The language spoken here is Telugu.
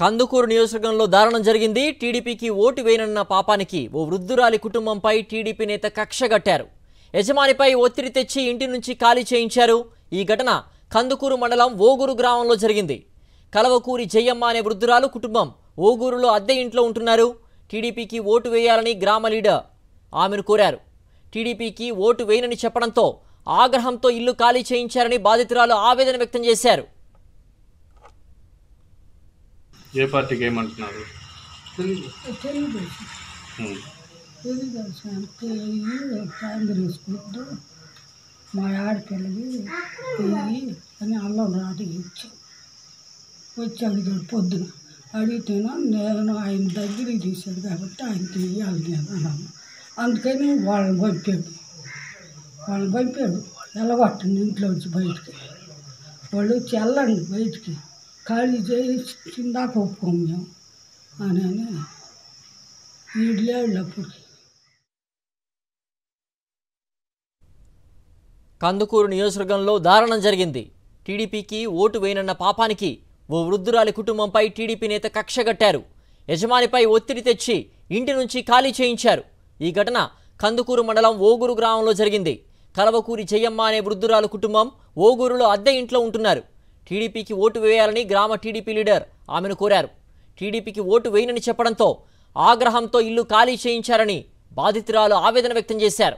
కందుకూరు నియోజకవర్గంలో దారుణం జరిగింది. టీడీపీకి ఓటు వేయనన్న పాపానికి ఓ వృద్ధురాలి కుటుంబంపై టీడీపీ నేత కక్షగట్టారు. యజమానిపై ఒత్తిడి తెచ్చి ఇంటి నుంచి ఖాళీ చేయించారు. ఈ ఘటన కందుకూరు మండలం ఓగూరు గ్రామంలో జరిగింది. కలవకూరి జయమ్మ అనే వృద్ధురాలు కుటుంబం ఓగూరులో అద్దె ఇంట్లో ఉంటున్నారు. టీడీపీకి ఓటు వేయాలని గ్రామ లీడర్ ఆమెను కోరారు. టీడీపీకి ఓటు వేయనని చెప్పడంతో ఆగ్రహంతో ఇల్లు ఖాళీ చేయించారని బాధితురాలు ఆవేదన వ్యక్తం చేశారు. ఏ పార్టీకి ఏమంటున్నారు? కాంగ్రెస్ మా ఆడపిల్లకి అని అల్లం రాటి వచ్చి అడిగాడు. పొద్దున అడిగితేనో నేను ఆయన దగ్గరికి తీశాడు కాబట్టి ఆయనకి ఇవ్వాలి నేను అన్నాను. అందుకని వాళ్ళని పంపాడు ఎలగొట్టండి ఇంట్లో వచ్చి బయటికి. వాళ్ళు వచ్చి వెళ్ళండి బయటికి, ఖాళీ చేసి చిందాక ఒప్పుకోము మేము అని వీళ్ళప్పుడు. కందుకూరు నియోజకవర్గంలో దారుణం జరిగింది. టీడీపీకి ఓటు వేయనన్న పాపానికి ఓ వృద్ధురాలి కుటుంబంపై టీడీపీ నేత కక్షగట్టారు. యజమానిపై ఒత్తిడి తెచ్చి ఇంటి నుంచి ఖాళీ చేయించారు. ఈ ఘటన కందుకూరు మండలం ఓగూరు గ్రామంలో జరిగింది. కలవకూరి జయమ్మ అనే వృద్ధురాలు కుటుంబం ఓగూరులో అద్దె ఇంట్లో ఉంటున్నారు. టీడీపీకి ఓటు వేయాలని గ్రామ టీడీపీ లీడర్ ఆమెను కోరారు. టీడీపీకి ఓటు వేయనని చెప్పడంతో ఆగ్రహంతో ఇల్లు ఖాళీ చేయించారని బాధితురాలు ఆవేదన వ్యక్తం చేశారు.